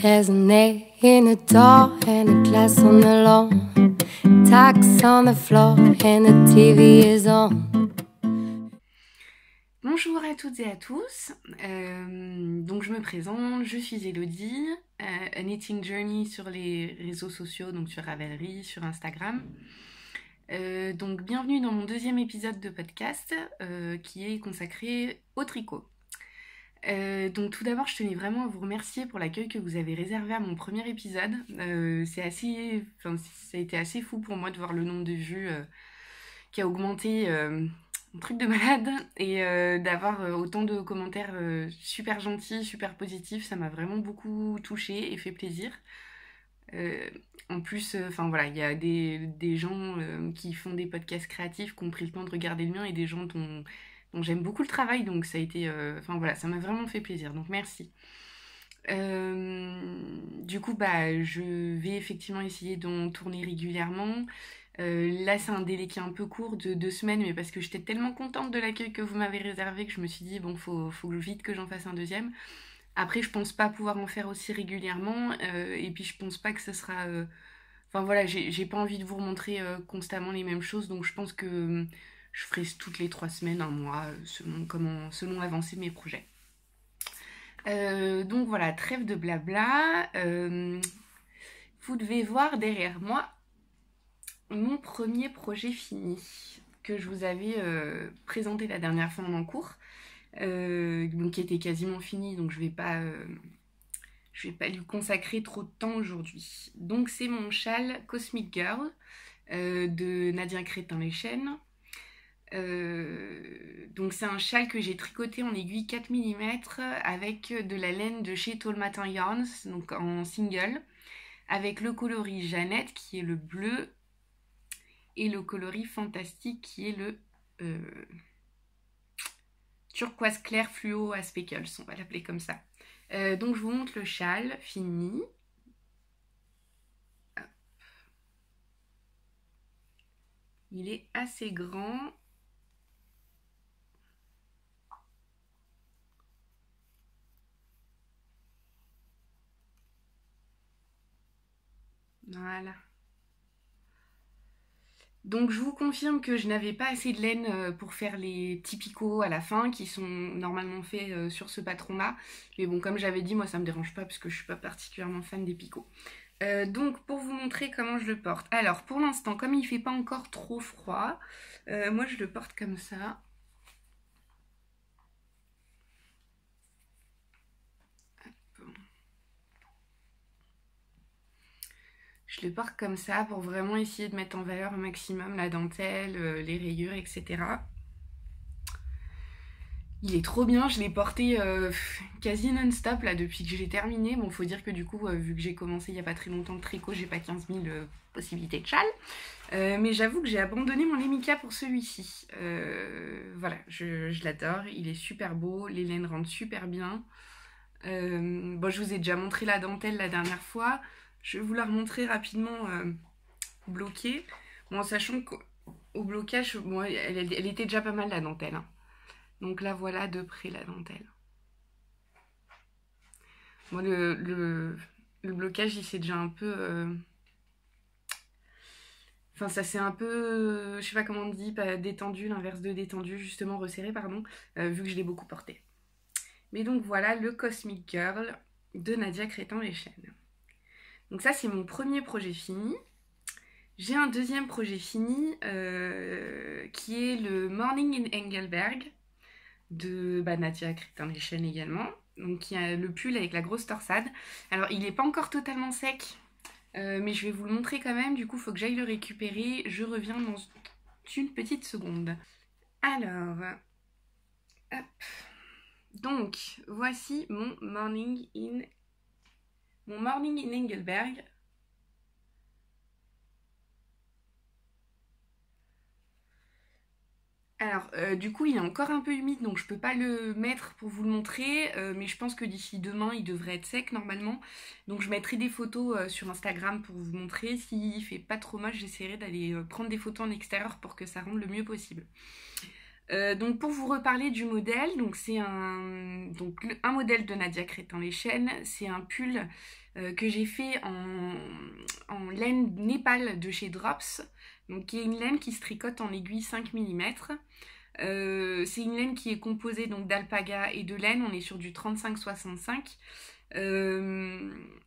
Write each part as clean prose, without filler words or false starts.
There's an egg in the door and a glass on the lawn. Tacks on the floor and the TV is on. Bonjour à toutes et à tous, donc je me présente, je suis Elodie, A Knitting Journey sur les réseaux sociaux, donc sur Ravelry, sur Instagram. Donc bienvenue dans mon deuxième épisode de podcast qui est consacré au tricot. Donc tout d'abord je tenais vraiment à vous remercier pour l'accueil que vous avez réservé à mon premier épisode. Ça a été assez fou pour moi de voir le nombre de vues qui a augmenté, un truc de malade, et d'avoir autant de commentaires super gentils, super positifs. Ça m'a vraiment beaucoup touchée et fait plaisir. En plus, voilà, il y a des gens qui font des podcasts créatifs qui ont pris le temps de regarder le mien, et des gens dont j'aime beaucoup le travail, donc ça a été, voilà, ça m'a vraiment fait plaisir, donc merci. Du coup, je vais effectivement essayer d'en tourner régulièrement. Là, c'est un délai qui est un peu court, de 2 semaines, mais parce que j'étais tellement contente de l'accueil que vous m'avez réservé que je me suis dit, bon, faut vite que j'en fasse un deuxième. Après, je pense pas pouvoir en faire aussi régulièrement, et puis je pense pas que ce sera... Enfin voilà, j'ai pas envie de vous remontrer constamment les mêmes choses, donc je pense que je ferai toutes les 3 semaines, un mois, selon l'avancée de mes projets. Donc voilà, trêve de blabla. Vous devez voir derrière moi mon premier projet fini que je vous avais présenté la dernière fois en cours, donc qui était quasiment fini, donc je vais pas lui consacrer trop de temps aujourd'hui. Donc c'est mon châle Cosmic Girl de Nadia Crétin-Lechaine. Donc c'est un châle que j'ai tricoté en aiguille 4 mm avec de la laine de chez Tall Matin Yarns, donc en single, avec le coloris Jeannette qui est le bleu et le coloris fantastique qui est le turquoise clair fluo à speckles, on va l'appeler comme ça. Donc je vous montre le châle fini. Hop. Il est assez grand. Voilà. Donc je vous confirme que je n'avais pas assez de laine pour faire les petits picots à la fin qui sont normalement faits sur ce patron-là. Mais bon, comme j'avais dit, moi ça me dérange pas parce que je suis pas particulièrement fan des picots. Donc pour vous montrer comment je le porte. Alors pour l'instant, comme il fait pas encore trop froid, moi je le porte comme ça. Je le porte comme ça pour vraiment essayer de mettre en valeur au maximum la dentelle, les rayures, etc. Il est trop bien, je l'ai porté quasi non-stop là depuis que je l'ai terminé. Bon, faut dire que du coup, vu que j'ai commencé il n'y a pas très longtemps de tricot, j'ai pas 15 000 possibilités de châle. Mais j'avoue que j'ai abandonné mon Lemika pour celui-ci. Voilà, je l'adore, il est super beau, les laines rendent super bien. Bon, je vous ai déjà montré la dentelle la dernière fois. Je vais vous la remontrer rapidement bloquée. Bon, en sachant qu'au blocage, bon, elle était déjà pas mal la dentelle. Hein. Donc là, voilà de près la dentelle. Moi, le blocage, il s'est déjà un peu... Enfin, ça s'est un peu... je sais pas comment on dit, pas détendu, l'inverse de détendu, justement resserré, pardon, vu que je l'ai beaucoup porté. Mais donc voilà le Cosmic Girl de Nadia Crétin-Lechaine. Donc ça, c'est mon premier projet fini. J'ai un deuxième projet fini qui est le Morning in Engelberg de Nadia Crétin-Lechaine également. Donc qui a le pull avec la grosse torsade. Alors il n'est pas encore totalement sec, mais je vais vous le montrer quand même. Du coup il faut que j'aille le récupérer. Je reviens dans une petite seconde. Alors, hop. Donc voici mon Morning in Engelberg. Alors, du coup, il est encore un peu humide, donc je peux pas le mettre pour vous le montrer, mais je pense que d'ici demain, il devrait être sec normalement. Donc je mettrai des photos sur Instagram pour vous montrer. S'il fait pas trop moche, j'essaierai d'aller prendre des photos en extérieur pour que ça rende le mieux possible. Donc pour vous reparler du modèle, donc c'est un modèle de Nadia Crétin-Leschène. C'est un pull que j'ai fait en laine Népal de chez Drops, donc qui est une laine qui se tricote en aiguille 5 mm. C'est une laine qui est composée donc d'alpaga et de laine. On est sur du 35-65.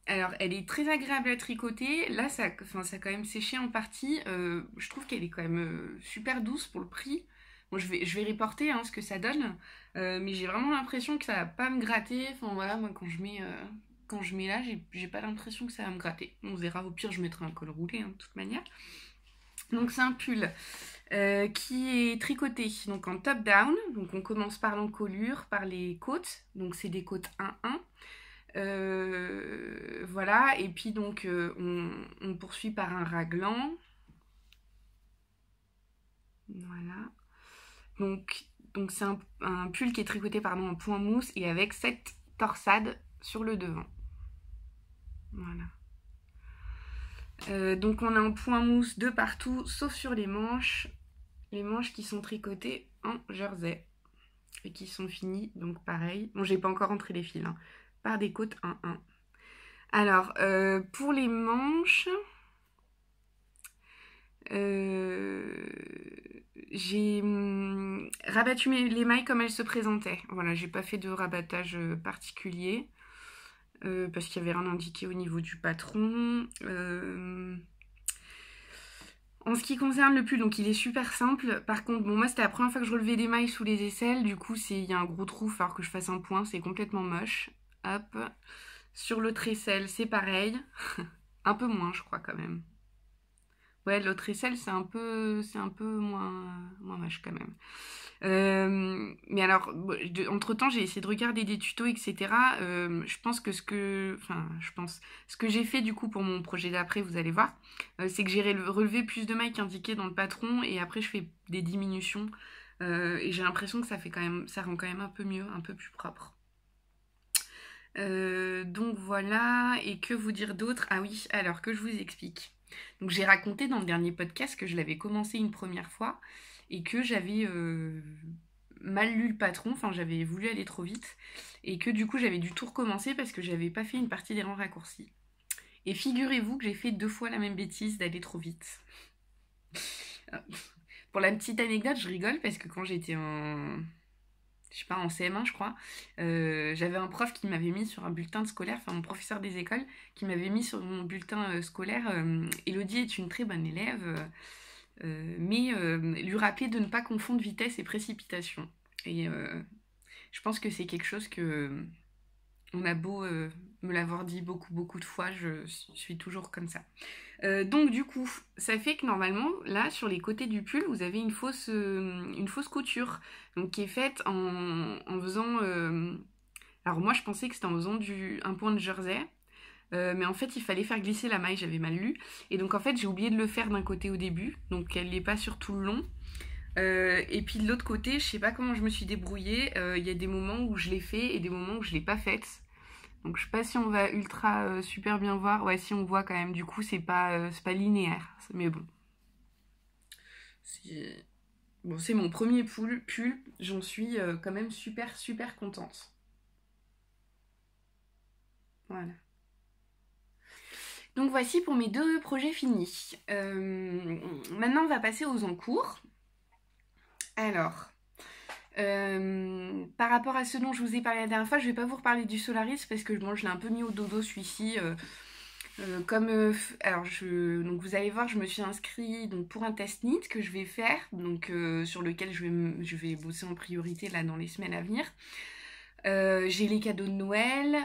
Alors elle est très agréable à tricoter. Là ça a quand même séché en partie. Je trouve qu'elle est quand même super douce pour le prix. Bon, je vais reporter hein, ce que ça donne, mais j'ai vraiment l'impression que ça va pas me gratter. Enfin voilà, moi quand je mets là, j'ai pas l'impression que ça va me gratter. On verra, au pire je mettrai un col roulé hein, de toute manière. Donc c'est un pull qui est tricoté donc en top down. Donc on commence par l'encolure, par les côtes. Donc c'est des côtes 1-1. Voilà, et puis donc on poursuit par un raglan. Voilà. Donc c'est un pull qui est tricoté pardon, en point mousse et avec 7 torsades sur le devant. Voilà. Donc on a un point mousse de partout, sauf sur les manches qui sont tricotées en jersey et qui sont finies, donc pareil. Bon, j'ai pas encore rentré les fils, hein, par des côtes 1-1. Alors, pour les manches, j'ai rabattu les mailles comme elles se présentaient. Voilà, j'ai pas fait de rabattage particulier parce qu'il y avait rien indiqué au niveau du patron. En ce qui concerne le pull, donc il est super simple. Par contre, bon, moi c'était la première fois que je relevais des mailles sous les aisselles. Du coup, il y a un gros trou, il va falloir que je fasse un point. C'est complètement moche. Hop. Sur l'autre aisselle, c'est pareil. Un peu moins, je crois, quand même. Ouais, l'autre aisselle, c'est un peu moins moche, quand même. Mais alors, entre-temps, j'ai essayé de regarder des tutos, etc. Je pense que ce que j'ai fait, du coup, pour mon projet d'après, vous allez voir, c'est que j'ai relevé plus de mailles qu'indiqué dans le patron, et après, je fais des diminutions. Et j'ai l'impression que ça rend quand même un peu mieux, un peu plus propre. Donc voilà, et que vous dire d'autre? Ah oui, alors que je vous explique. Donc j'ai raconté dans le dernier podcast que je l'avais commencé une première fois et que j'avais mal lu le patron, enfin j'avais voulu aller trop vite et que du coup j'avais dû tout recommencer parce que j'avais pas fait une partie des rangs raccourcis. Et figurez-vous que j'ai fait 2 fois la même bêtise d'aller trop vite. Pour la petite anecdote, je rigole parce que quand j'étais en CM1 je crois, j'avais un prof qui m'avait mis sur un bulletin de scolaire, enfin mon professeur des écoles, qui m'avait mis sur mon bulletin scolaire Élodie est une très bonne élève, mais lui rappeler de ne pas confondre vitesse et précipitation. Et je pense que c'est quelque chose que on a beau me l'avoir dit beaucoup de fois, je suis toujours comme ça. Donc du coup, ça fait que normalement, là, sur les côtés du pull, vous avez une fausse couture, donc qui est faite en faisant... Alors moi, je pensais que c'était en faisant un point de jersey, mais en fait, il fallait faire glisser la maille, j'avais mal lu. Et donc en fait, j'ai oublié de le faire d'un côté au début, donc elle n'est pas sur tout le long. Et puis de l'autre côté, je sais pas comment je me suis débrouillée, il y a des moments où je l'ai fait et des moments où je l'ai pas faite. Donc je sais pas si on va ultra super bien voir. Ouais, si on voit quand même, du coup c'est pas linéaire. Mais bon. C'est mon premier pull. J'en suis quand même super contente. Voilà. Donc voici pour mes 2 projets finis. Maintenant on va passer aux encours. Alors... par rapport à ce dont je vous ai parlé la dernière fois, je vais pas vous reparler du Solaris parce que je l'ai un peu mis au dodo celui-ci. Donc vous allez voir, je me suis inscrite donc, pour un test NEET que je vais faire, donc sur lequel je vais bosser en priorité là dans les semaines à venir. J'ai les cadeaux de Noël.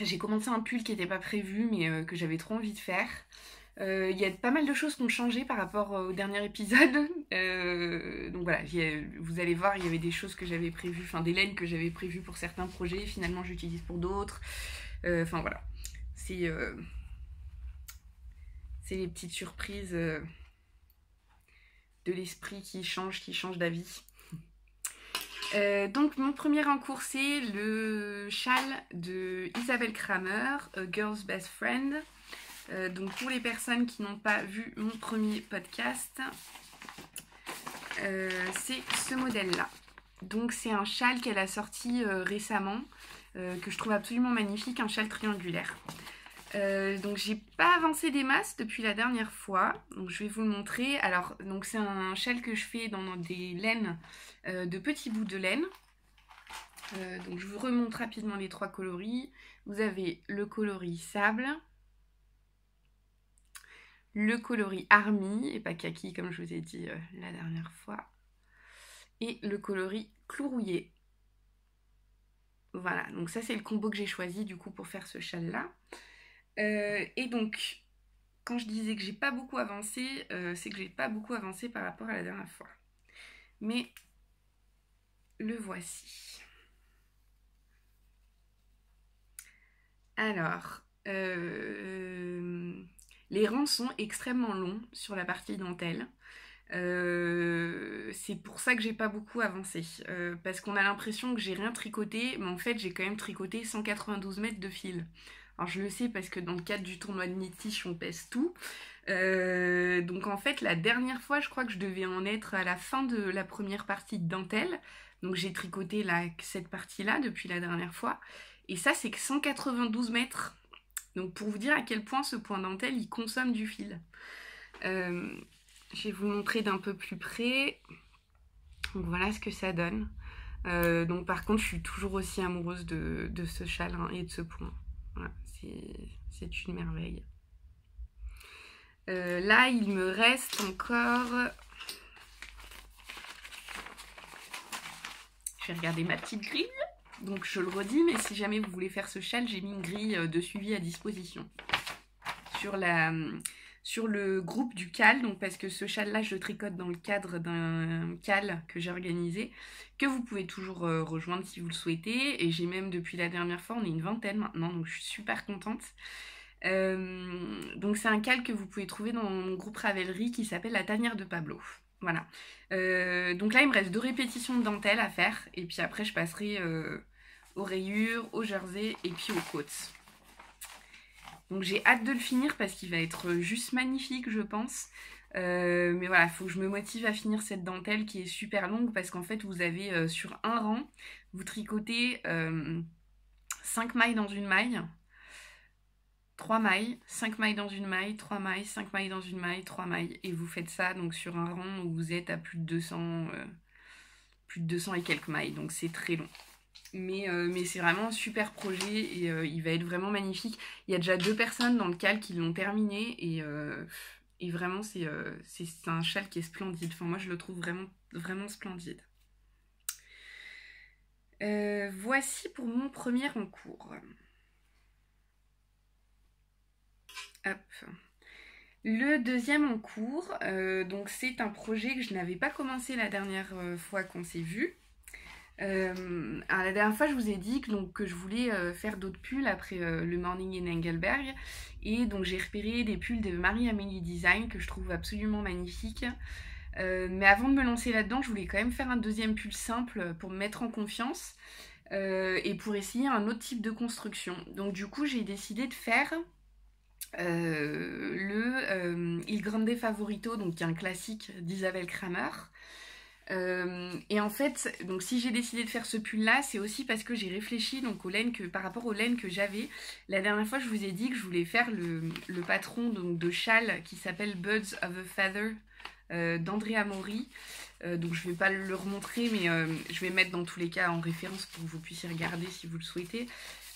J'ai commencé un pull qui n'était pas prévu mais que j'avais trop envie de faire. Il y a pas mal de choses qui ont changé par rapport au dernier épisode. Donc voilà, vous allez voir, il y avait des choses que j'avais prévues, enfin des laines que j'avais prévues pour certains projets, finalement j'utilise pour d'autres. Enfin voilà, c'est les petites surprises de l'esprit qui changent d'avis. Donc mon premier encours c'est le châle de Isabelle Kramer, A Girl's Best Friend. Donc pour les personnes qui n'ont pas vu mon premier podcast, c'est ce modèle-là. Donc c'est un châle qu'elle a sorti récemment, que je trouve absolument magnifique, un châle triangulaire. Donc j'ai pas avancé des masses depuis la dernière fois, donc je vais vous le montrer. Alors donc c'est un châle que je fais dans des laines, de petits bouts de laine. Donc je vous remonte rapidement les 3 coloris. Vous avez le coloris sable, le coloris army, et pas kaki comme je vous ai dit la dernière fois, et le coloris clou rouillé. Voilà, donc ça c'est le combo que j'ai choisi du coup pour faire ce châle là. Et donc, quand je disais que j'ai pas beaucoup avancé, c'est que j'ai pas beaucoup avancé par rapport à la dernière fois. Mais le voici. Alors, les rangs sont extrêmement longs sur la partie dentelle. C'est pour ça que j'ai pas beaucoup avancé. Parce qu'on a l'impression que j'ai rien tricoté, mais en fait j'ai quand même tricoté 192 mètres de fil. Alors je le sais parce que dans le cadre du tournoi de Knittish, on pèse tout. Donc en fait la dernière fois je crois que je devais en être à la fin de la première partie de dentelle. Donc j'ai tricoté cette partie là depuis la dernière fois. Et ça c'est que 192 mètres. Donc pour vous dire à quel point ce point dentelle il consomme du fil. Je vais vous le montrer d'un peu plus près. Donc voilà ce que ça donne. Donc par contre je suis toujours aussi amoureuse de ce châle hein, et de ce point. Voilà, c'est une merveille. Là, il me reste encore... Je vais regarder ma petite grille. Donc, je le redis, mais si jamais vous voulez faire ce châle, j'ai mis une grille de suivi à disposition. Sur le groupe du CAL, donc parce que ce châle-là, je le tricote dans le cadre d'un CAL que j'ai organisé, que vous pouvez toujours rejoindre si vous le souhaitez. Et j'ai même, depuis la dernière fois, on est une vingtaine maintenant, donc je suis super contente. Donc c'est un CAL que vous pouvez trouver dans mon groupe Ravelry qui s'appelle La Tanière de Pablo. Voilà. Donc là, il me reste 2 répétitions de dentelle à faire. Et puis après, je passerai aux rayures, aux jerseys et puis aux côtes. Donc j'ai hâte de le finir parce qu'il va être juste magnifique, je pense. Mais voilà, il faut que je me motive à finir cette dentelle qui est super longue parce qu'en fait, vous avez sur un rang, vous tricotez 5 mailles dans une maille, 3 mailles, 5 mailles dans une maille, 3 mailles, 5 mailles dans une maille, 3 mailles. Et vous faites ça donc sur un rang où vous êtes à plus de 200 et quelques mailles. Donc c'est très long. Mais c'est vraiment un super projet et il va être vraiment magnifique. Il y a déjà 2 personnes dans le CAL qui l'ont terminé et vraiment c'est un châle qui est splendide. Enfin moi je le trouve vraiment, vraiment splendide. Voici pour mon premier en cours. Hop. Le deuxième en cours, donc c'est un projet que je n'avais pas commencé la dernière fois qu'on s'est vu. Alors la dernière fois je vous ai dit que je voulais faire d'autres pulls après le Morning in Engelberg et donc j'ai repéré des pulls de Marie-Amélie Design que je trouve absolument magnifiques. Mais avant de me lancer là-dedans, je voulais quand même faire un deuxième pull simple pour me mettre en confiance et pour essayer un autre type de construction. Donc du coup j'ai décidé de faire Il Grande Favorito, donc qui est un classique d'Isabelle Kramer. Et en fait, donc si j'ai décidé de faire ce pull là, c'est aussi parce que j'ai réfléchi donc par rapport aux laines que j'avais. La dernière fois, je vous ai dit que je voulais faire le patron donc, de châle qui s'appelle Birds of a Feather d'Andrea Mori. Donc je vais pas le remontrer, mais je vais mettre dans tous les cas en référence pour que vous puissiez regarder si vous le souhaitez.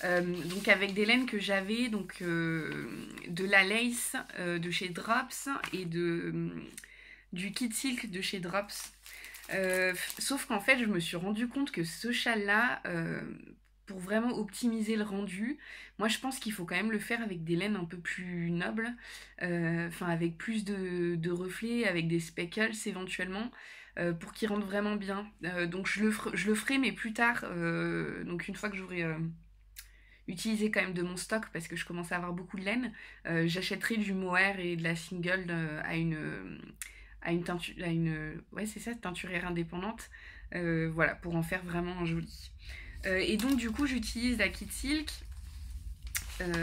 Donc avec des laines que j'avais, donc de la lace de chez Drops et du kit silk de chez Drops. Sauf qu'en fait je me suis rendu compte que ce châle là pour vraiment optimiser le rendu, moi je pense qu'il faut quand même le faire avec des laines un peu plus nobles, enfin avec plus de reflets, avec des speckles éventuellement, pour qu'il rende vraiment bien. Donc je le ferai mais plus tard, donc une fois que j'aurai utilisé quand même de mon stock parce que je commence à avoir beaucoup de laine, j'achèterai du mohair et de la single à une teinturière indépendante, voilà, pour en faire vraiment un joli. Et donc du coup j'utilise la kit silk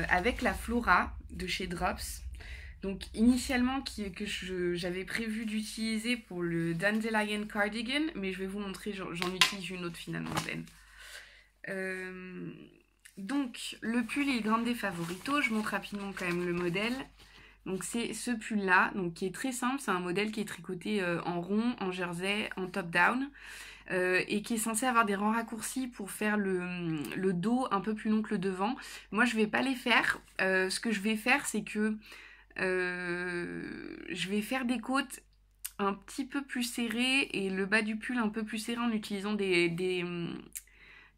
avec la Flora de chez Drops. Donc initialement j'avais prévu d'utiliser pour le Dandelion Cardigan, mais je vais vous montrer, j'en utilise une autre finalement laine. Donc le pull est le Grande Favorito, je montre rapidement quand même le modèle. Donc c'est ce pull là, donc qui est très simple, c'est un modèle qui est tricoté en rond, en jersey, en top down. Et qui est censé avoir des rangs raccourcis pour faire le dos un peu plus long que le devant. Moi je vais pas les faire, ce que je vais faire c'est que je vais faire des côtes un petit peu plus serrées et le bas du pull un peu plus serré en utilisant des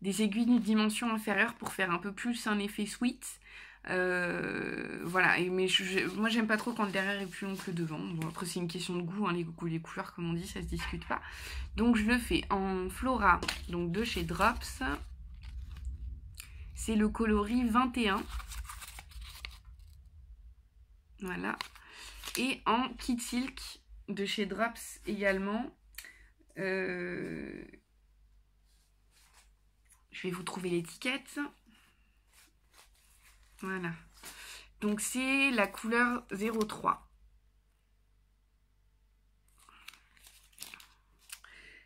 aiguilles d'une dimension inférieure pour faire un peu plus un effet sweat. Voilà, mais moi j'aime pas trop quand le derrière est plus long que le devant. Bon, après c'est une question de goût, hein, les couleurs comme on dit, ça se discute pas. Donc je le fais en Flora, donc de chez Drops. C'est le coloris 21. Voilà. Et en Kid Silk de chez Drops également. Je vais vous trouver l'étiquette. Voilà. Donc c'est la couleur 03.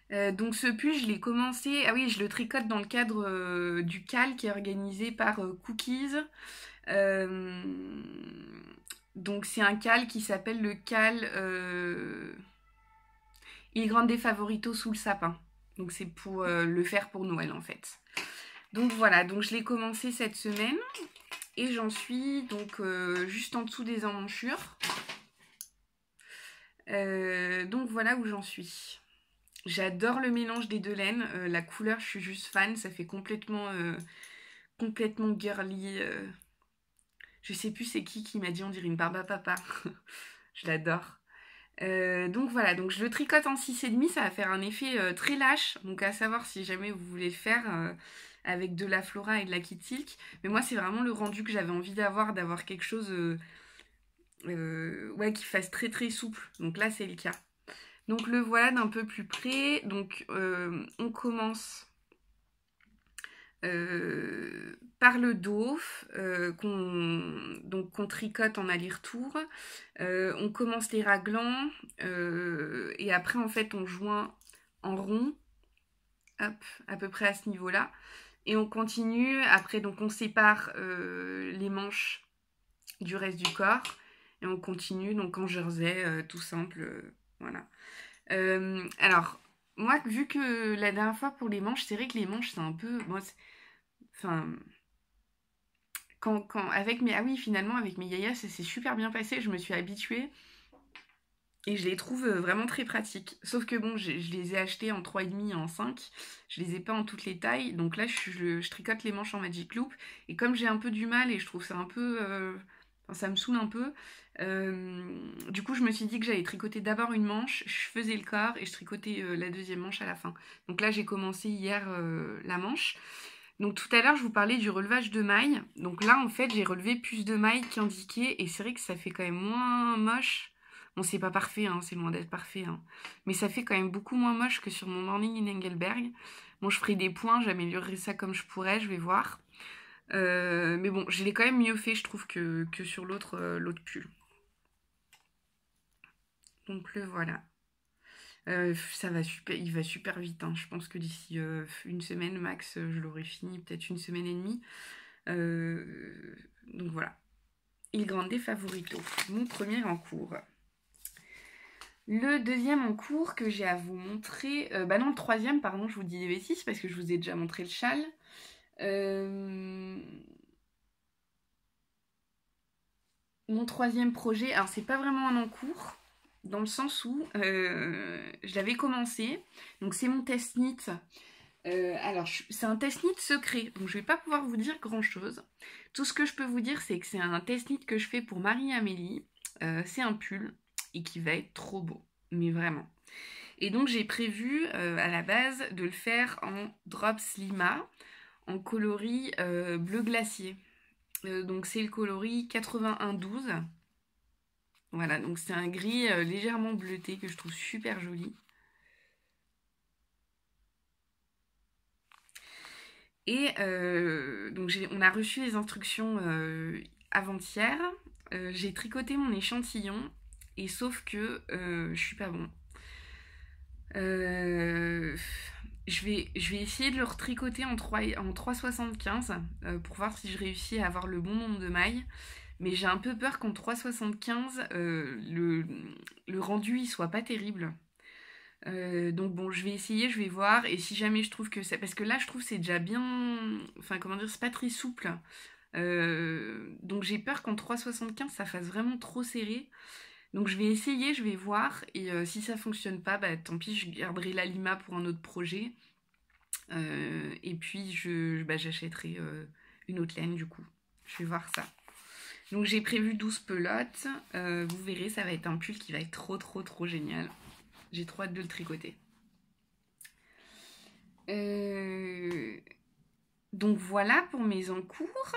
Donc ce pull, je l'ai commencé... Ah oui, je le tricote dans le cadre du CAL qui est organisé par Cookies. Donc c'est un CAL qui s'appelle le CAL Il Grande Favorito sous le sapin. Donc c'est pour le faire pour Noël en fait. Donc voilà, donc je l'ai commencé cette semaine. Et j'en suis donc juste en dessous des emmanchures. Donc voilà où j'en suis. J'adore le mélange des deux laines. La couleur, je suis juste fan. Ça fait complètement girly. Je sais plus c'est qui m'a dit on dirait une barbe à papa. Je l'adore. Donc voilà, donc je le tricote en 6,5. Ça va faire un effet très lâche. Donc à savoir si jamais vous voulez le faire avec de la Flora et de la Kid Silk. Mais moi c'est vraiment le rendu que j'avais envie d'avoir quelque chose ouais, qui fasse très très souple. Donc là c'est le cas. Donc le voilà d'un peu plus près. Donc on commence par le dos qu'on tricote en aller-retour. On commence les raglans et après en fait on joint en rond, hop, à peu près à ce niveau-là. Et on continue, après donc on sépare les manches du reste du corps et on continue donc en jersey tout simple, voilà. Alors, moi, vu que la dernière fois pour les manches, c'est vrai que les manches, c'est un peu... Bon, enfin... avec mes... Ah oui, finalement, avec mes yayas, ça s'est super bien passé. Je me suis habituée. Et je les trouve vraiment très pratiques. Sauf que bon, je les ai achetés en 3,5 et en 5. Je les ai pas en toutes les tailles. Donc là, je tricote les manches en Magic Loop. Et comme j'ai un peu du mal et je trouve ça un peu... Enfin, ça me saoule un peu. Du coup, je me suis dit que j'allais tricoter d'abord une manche. Je faisais le corps et je tricotais la deuxième manche à la fin. Donc là, j'ai commencé hier la manche. Donc tout à l'heure, je vous parlais du relevage de mailles. Donc là, en fait, j'ai relevé plus de mailles qu'indiqué. Et c'est vrai que ça fait quand même moins moche. Bon, c'est pas parfait, hein, c'est loin d'être parfait. Hein. Mais ça fait quand même beaucoup moins moche que sur mon Morning in Engelberg. Bon, je ferai des points, j'améliorerai ça comme je pourrais, je vais voir. Mais bon, je l'ai quand même mieux fait, je trouve, que sur l'autre pull. Donc le voilà. Ça va super, il va super vite. Hein. Je pense que d'ici une semaine max, je l'aurai fini, peut-être une semaine et demie. Donc voilà. Il Grande Favorito, mon premier en cours. Le deuxième en cours que j'ai à vous montrer... bah non, le troisième, pardon, je vous dis des bêtises parce que je vous ai déjà montré le châle. Mon troisième projet, alors c'est pas vraiment un en cours, dans le sens où je l'avais commencé. Donc c'est mon test knit. Alors c'est un test knit secret, donc je vais pas pouvoir vous dire grand chose. Tout ce que je peux vous dire, c'est que c'est un test knit que je fais pour Marie-Amélie. C'est un pull et qui va être trop beau, mais vraiment. Et donc j'ai prévu à la base de le faire en Drops Lima, en coloris bleu glacier. Donc c'est le coloris 8112. Voilà, donc c'est un gris légèrement bleuté que je trouve super joli. Et donc on a reçu les instructions avant-hier. j'ai tricoté mon échantillon, et sauf que je suis pas bon. Euh, je vais essayer de le retricoter en 3,75 pour voir si je réussis à avoir le bon nombre de mailles. Mais j'ai un peu peur qu'en 3,75 le rendu il soit pas terrible. Donc bon, je vais essayer, je vais voir. Et si jamais je trouve que c'est... Parce que là, je trouve que c'est déjà bien... Enfin, comment dire, c'est pas très souple. Donc j'ai peur qu'en 3,75 ça fasse vraiment trop serré. Donc je vais essayer, je vais voir. Et si ça fonctionne pas, bah tant pis, je garderai la Lima pour un autre projet. Et puis j'achèterai une autre laine du coup. Je vais voir ça. Donc j'ai prévu 12 pelotes. Vous verrez, ça va être un pull qui va être trop trop trop génial. J'ai trop hâte de le tricoter. Donc voilà pour mes encours.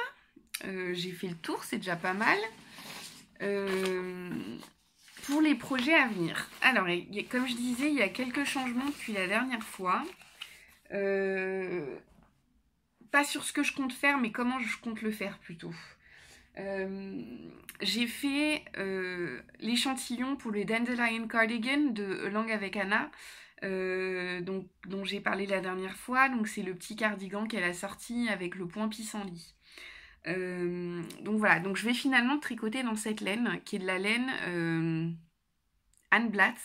J'ai fait le tour, c'est déjà pas mal. Pour les projets à venir. Alors, comme je disais, il y a quelques changements depuis la dernière fois. Pas sur ce que je compte faire, mais comment je compte le faire plutôt. J'ai fait l'échantillon pour le Dandelion Cardigan de Langue avec Anna, dont j'ai parlé la dernière fois. Donc c'est le petit cardigan qu'elle a sorti avec le point pissenlit. Donc voilà, donc je vais finalement tricoter dans cette laine, qui est de la laine Anne Blatt,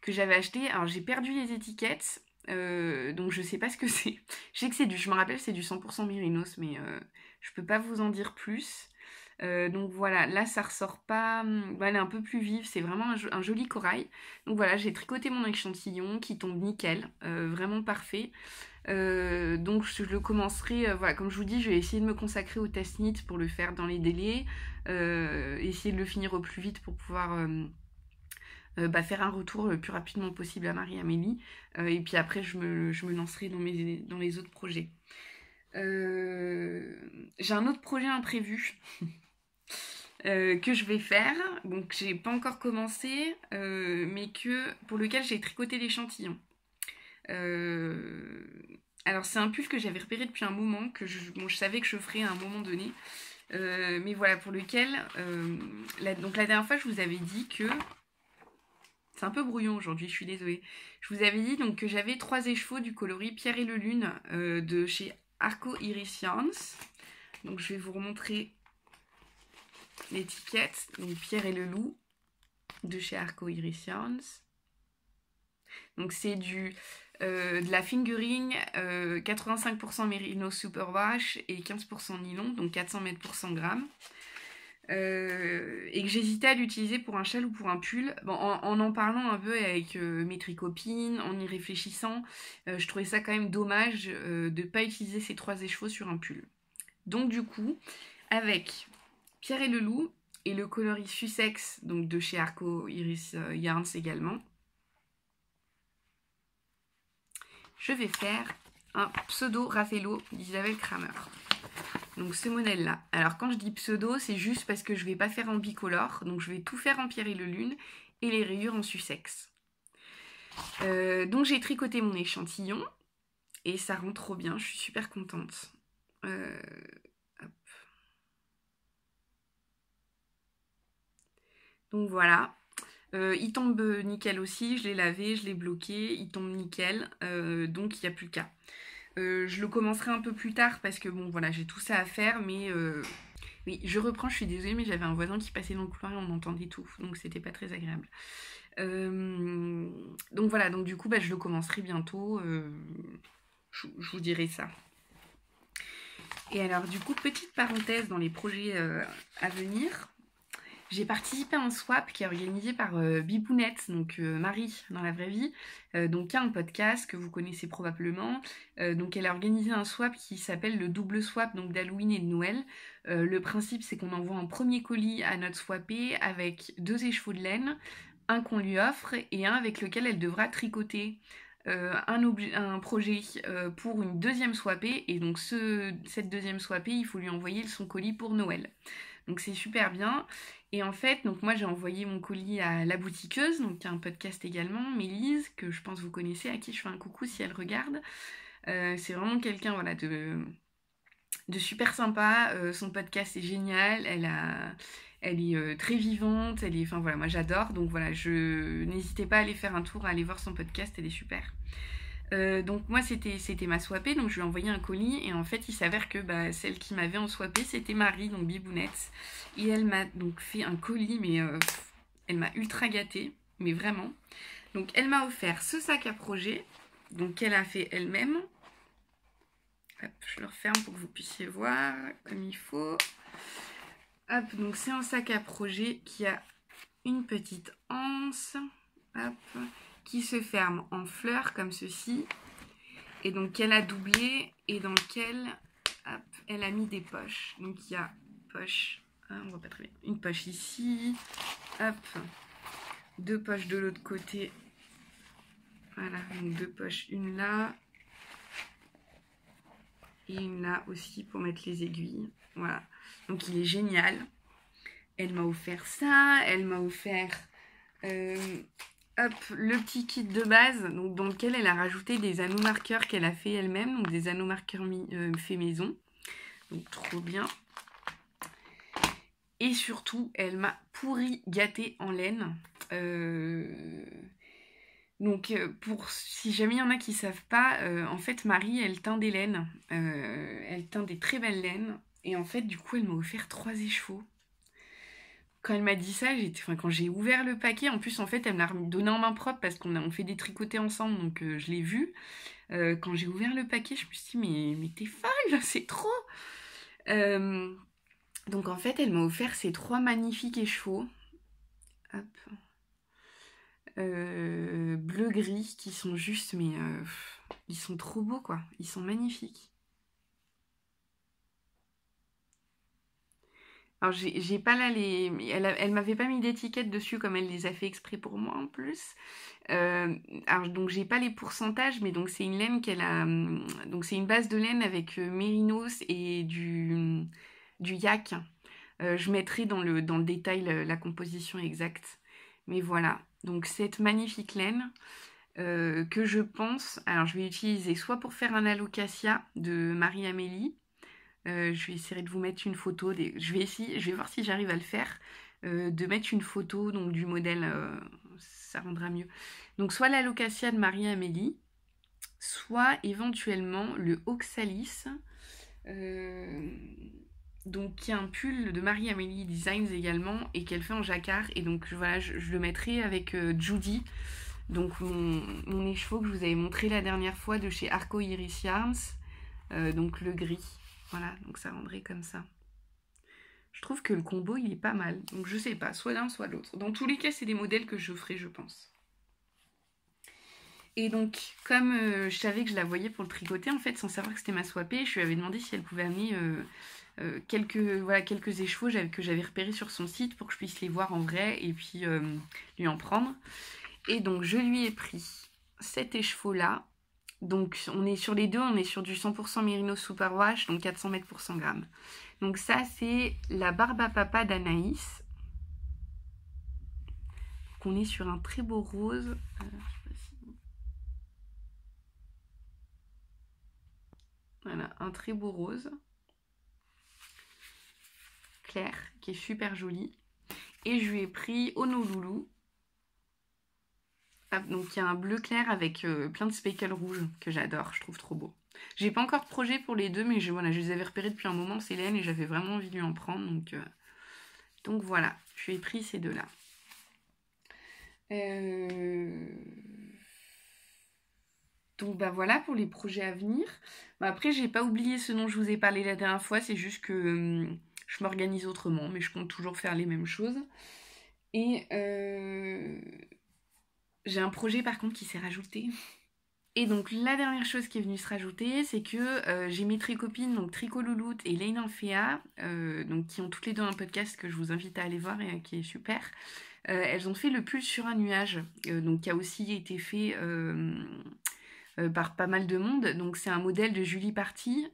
que j'avais acheté. Alors j'ai perdu les étiquettes, donc je sais pas ce que c'est. Je sais que je me rappelle, c'est du 100% mérinos, mais je peux pas vous en dire plus. Donc voilà, là ça ressort pas, elle est un peu plus vive, c'est vraiment un joli corail. Donc voilà, j'ai tricoté mon échantillon qui tombe nickel, vraiment parfait. Donc je le commencerai, voilà, comme je vous dis, je vais essayer de me consacrer au test knit pour le faire dans les délais, essayer de le finir au plus vite pour pouvoir faire un retour le plus rapidement possible à Marie-Amélie, et puis après je me lancerai dans les autres projets. J'ai un autre projet imprévu que je vais faire, donc j'ai pas encore commencé, mais pour lequel j'ai tricoté l'échantillon. Alors c'est un pull que j'avais repéré depuis un moment, que je savais que je ferais à un moment donné, mais voilà, pour lequel donc la dernière fois je vous avais dit que c'est un peu brouillon aujourd'hui, je suis désolée. Je vous avais dit donc que j'avais 3 écheveaux du coloris Pierre et le Lune de chez Arco Iris Yarns. Donc je vais vous remontrer l'étiquette. Donc Pierre et le Loup de chez Arco Iris Yarns. Donc c'est de la fingering 85% mérino superwash et 15% nylon, donc 400 mètres pour 100 grammes. Et que j'hésitais à l'utiliser pour un châle ou pour un pull. Bon, en parlant un peu avec mes tricopines, en y réfléchissant, je trouvais ça quand même dommage de ne pas utiliser ces 3 écheveaux sur un pull. Donc du coup, avec Pierre et le Loup et le coloris Sussex, donc de chez Arco Iris Yarns également, je vais faire un pseudo Raffaello d'Isabelle Kramer. Donc ce modèle-là. Alors quand je dis pseudo, c'est juste parce que je ne vais pas faire en bicolore. Donc je vais tout faire en Pierre et le Lune et les rayures en Sussex. Donc j'ai tricoté mon échantillon et ça rend trop bien. Je suis super contente. Hop. Donc voilà. Il tombe nickel aussi. Je l'ai lavé, je l'ai bloqué. Il tombe nickel. Donc il n'y a plus qu'à. Je le commencerai un peu plus tard parce que bon voilà, j'ai tout ça à faire, mais oui, je reprends, je suis désolée, mais j'avais un voisin qui passait dans le couloir et on entendait tout, donc c'était pas très agréable. Donc voilà, donc du coup je le commencerai bientôt, je vous dirai ça. Et alors du coup, petite parenthèse dans les projets à venir. J'ai participé à un swap qui est organisé par Bibounette, donc Marie dans la vraie vie, donc qui a un podcast que vous connaissez probablement. Donc elle a organisé un swap qui s'appelle le double swap donc d'Halloween et de Noël. Le principe c'est qu'on envoie un premier colis à notre swappée avec 2 écheveaux de laine, un qu'on lui offre et un avec lequel elle devra tricoter un projet pour une deuxième swappée, et donc cette deuxième swappée il faut lui envoyer son colis pour Noël. Donc c'est super bien. Et en fait, donc moi j'ai envoyé mon colis à La Boutiqueuse, donc qui a un podcast également, Mélise, que je pense vous connaissez, à qui je fais un coucou si elle regarde. C'est vraiment quelqu'un voilà, de super sympa. Son podcast est génial. Elle est très vivante. Enfin voilà, moi j'adore. Donc voilà, n'hésitez pas à aller faire un tour, à aller voir son podcast. Elle est super. Donc moi c'était ma swappée, donc je lui ai envoyé un colis et en fait il s'avère que celle qui m'avait en swappé c'était Marie, donc Bibounette, et elle m'a donc fait un colis, mais elle m'a ultra gâtée, mais vraiment. Donc elle m'a offert ce sac à projet, donc qu'elle a fait elle-même. Hop, je le referme pour que vous puissiez voir comme il faut. Hop, donc c'est un sac à projet qui a une petite anse, hop, qui se ferme en fleurs comme ceci, et donc qu'elle a doublé et dans lequel hop, elle a mis des poches. Donc il y a poche, on voit pas très bien, une poche ici, hop, deux poches de l'autre côté, voilà, donc deux poches, une là et une là aussi pour mettre les aiguilles, voilà. Donc il est génial. Elle m'a offert ça, elle m'a offert hop, le petit kit de base, donc, dans lequel elle a rajouté des anneaux marqueurs qu'elle a fait elle-même, donc des anneaux marqueurs fait maison. Donc trop bien. Et surtout, elle m'a pourri gâtée en laine. Donc si jamais il y en a qui savent pas, en fait Marie elle teint des laines. Elle teint des très belles laines. Et en fait du coup elle m'a offert 3 écheveaux. Quand elle m'a dit ça, quand j'ai ouvert le paquet, en plus en fait elle me l'a donné en main propre parce qu'on fait des tricotés ensemble, donc je l'ai vu. Quand j'ai ouvert le paquet, je me suis dit mais t'es folle, c'est trop. Donc en fait elle m'a offert ces 3 magnifiques écheveaux. Hop. Bleu-gris qui sont juste, mais ils sont trop beaux quoi, ils sont magnifiques. Alors j'ai pas là les... Elle m'avait pas mis d'étiquette dessus comme elle les a fait exprès pour moi en plus. Alors donc j'ai pas les pourcentages, mais donc c'est une laine qu'elle a... Donc c'est une base de laine avec mérinos et du yak. Je mettrai dans le détail la composition exacte. Mais voilà, donc cette magnifique laine que je pense... Alors je vais utiliser soit pour faire un alocasia de Marie-Amélie. Je vais essayer de vous mettre une photo. Je vais voir si j'arrive à le faire. De mettre une photo donc, du modèle, ça rendra mieux. Donc soit l'alocasia de Marie-Amélie, soit éventuellement le Oxalis. Donc qui est un pull de Marie-Amélie Designs également et qu'elle fait en jacquard. Et donc voilà, je le mettrai avec Judy. Donc mon écheveau que je vous avais montré la dernière fois de chez Arco Iris Yarns. Donc le gris. Voilà, donc ça rendrait comme ça. Je trouve que le combo, il est pas mal. Donc je sais pas, soit l'un, soit l'autre. Dans tous les cas, c'est des modèles que je ferai, je pense. Et donc, comme je savais que je la voyais pour le tricoter, en fait, sans savoir que c'était ma swappée, je lui avais demandé si elle pouvait amener quelques écheveaux que j'avais repérés sur son site pour que je puisse les voir en vrai et puis lui en prendre. Et donc, je lui ai pris cet écheveau-là. Donc on est sur les deux, on est sur du 100% Merino Superwash, donc 400 mètres pour 100 grammes. Donc ça c'est la barbe à papa d'Anaïs. Donc on est sur un très beau rose. Voilà, un très beau rose. Clair, qui est super joli. Et je lui ai pris Honolulu. Donc il y a un bleu clair avec plein de speckles rouges que j'adore, je trouve trop beau. J'ai pas encore de projet pour les deux, mais je les avais repérés depuis un moment, ces laines, et j'avais vraiment envie de lui en prendre. Donc voilà, je lui ai pris ces deux-là. Donc voilà pour les projets à venir. Après, j'ai pas oublié ce dont je vous ai parlé la dernière fois, c'est juste que je m'organise autrement, mais je compte toujours faire les mêmes choses. Et j'ai un projet par contre qui s'est rajouté. Et donc la dernière chose qui est venue se rajouter, c'est que j'ai mes tricopines, donc Trico Louloute et Lane Infea, donc qui ont toutes les deux un podcast que je vous invite à aller voir et qui est super. Elles ont fait le pull sur un nuage, donc qui a aussi été fait par pas mal de monde. Donc c'est un modèle de Julie Party,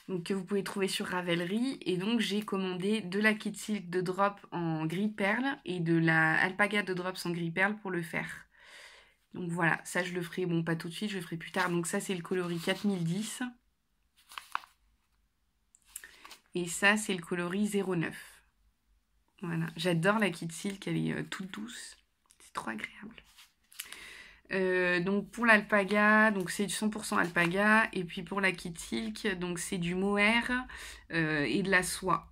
donc, que vous pouvez trouver sur Ravelry. Et donc j'ai commandé de la Kid Silk de Drop en gris perle et de la Alpaga de Drops en gris perle pour le faire. Donc voilà, ça je le ferai, bon pas tout de suite, je le ferai plus tard. Donc ça c'est le coloris 4010. Et ça, c'est le coloris 09. Voilà, j'adore la Kid Silk, elle est toute douce. C'est trop agréable. Donc pour l'alpaga, donc c'est du 100% alpaga. Et puis pour la Kid Silk, donc c'est du mohair et de la soie.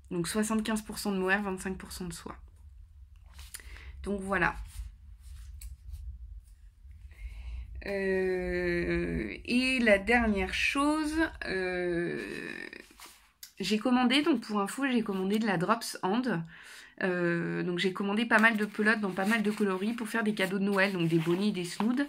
Donc 75% de mohair, 25% de soie. Donc voilà. Et la dernière chose, j'ai commandé, donc pour info, j'ai commandé de la Drops Hand. Donc j'ai commandé pas mal de pelotes dans pas mal de coloris pour faire des cadeaux de Noël, donc des bonnets, des snoods.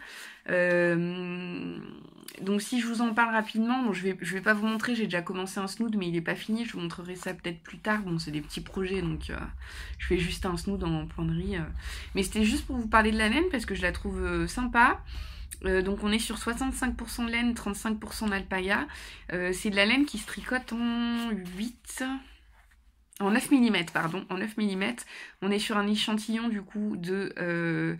Donc si je vous en parle rapidement, bon, je vais pas vous montrer, j'ai déjà commencé un snood mais il est pas fini, je vous montrerai ça peut-être plus tard. Bon, c'est des petits projets, donc je fais juste un snood en poinderie. Mais c'était juste pour vous parler de la laine parce que je la trouve sympa. Donc on est sur 65% de laine, 35% d'alpaga. C'est de la laine qui se tricote en 9 mm, pardon, en 9 mm. On est sur un échantillon du coup de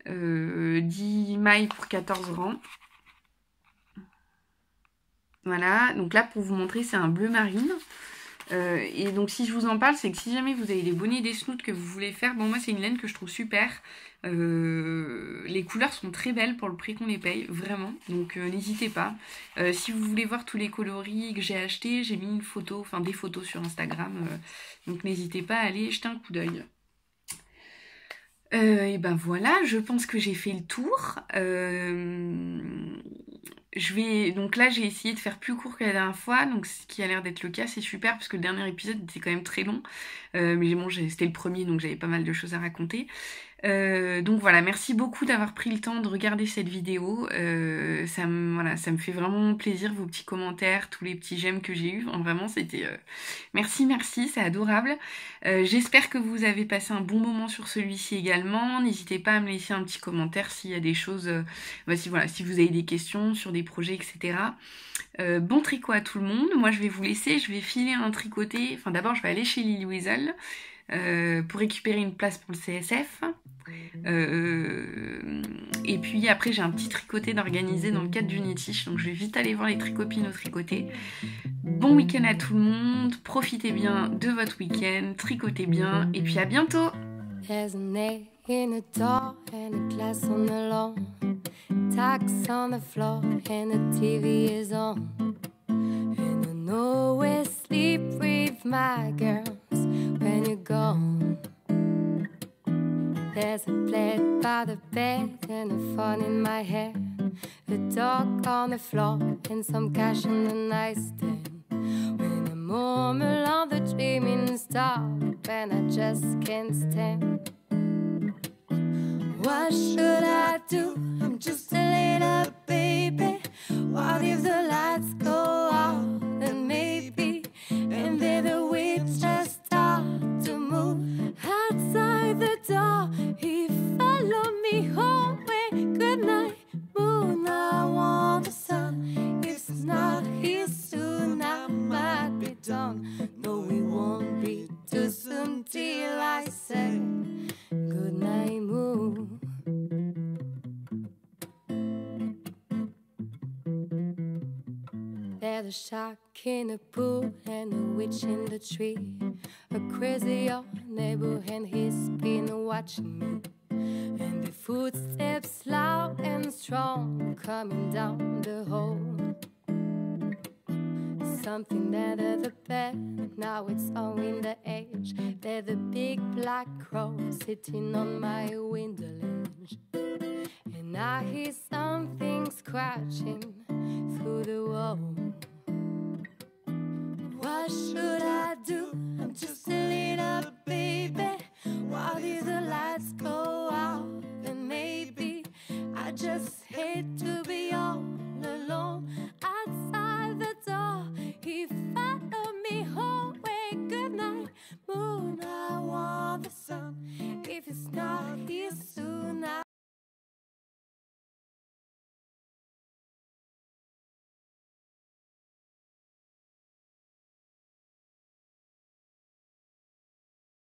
10 mailles pour 14 rangs. Voilà, donc là pour vous montrer, c'est un bleu marine. Et donc si je vous en parle, c'est que si jamais vous avez des bonnets, des snoods que vous voulez faire, bon moi c'est une laine que je trouve super. Les couleurs sont très belles pour le prix qu'on les paye, vraiment, donc n'hésitez pas. Si vous voulez voir tous les coloris que j'ai achetés, j'ai mis une photo, enfin des photos sur Instagram, donc n'hésitez pas à aller jeter un coup d'œil. Et ben voilà, je pense que j'ai fait le tour. Donc là j'ai essayé de faire plus court que la dernière fois, donc ce qui a l'air d'être le cas, c'est super parce que le dernier épisode était quand même très long, mais bon, c'était le premier donc j'avais pas mal de choses à raconter. Donc voilà, merci beaucoup d'avoir pris le temps de regarder cette vidéo. Ça me fait vraiment plaisir, vos petits commentaires, tous les petits j'aime que j'ai eu. Vraiment, c'était merci, c'est adorable. J'espère que vous avez passé un bon moment sur celui-ci également. N'hésitez pas à me laisser un petit commentaire s'il y a des choses, si vous avez des questions sur des projets, etc. Bon tricot à tout le monde. Moi, je vais vous laisser, je vais filer un tricoté. Enfin, d'abord, je vais aller chez Lily Weasel pour récupérer une place pour le CSF. Et puis après j'ai un petit tricoté d'organiser dans le cadre du Knitish, donc je vais vite aller voir les tricopines au tricoté. Bon week-end à tout le monde, profitez bien de votre week-end, tricotez bien et puis à bientôt. There's an egg in a door and a glass on the lawn. Tacks on the floor and the TV is on. And I know where sleep with my girls when you're gone. There's a plate by the bed and a phone in my hand. A dog on the floor and some cash on the nightstand. When I murmur on the dreaming stop and I just can't stand. What should I do? I'm just a little baby. What if the lights go out and maybe and then the wheels just start to move outside the door? He followed me home. Good night, moon. I want the sun. It's not here soon. I might be done. No, we won't be too soon till I say good night, moon. There's a shark in the pool and a witch in the tree. A crazy old neighbor and he's been watching me. And the footsteps loud and strong coming down the hall. Something under the bed, now it's on in the edge. There's a big black crow sitting on my window ledge. And I hear something scratching through the wall. What should I do? I'm just a little baby. What if the lights go out? And maybe I just hate to be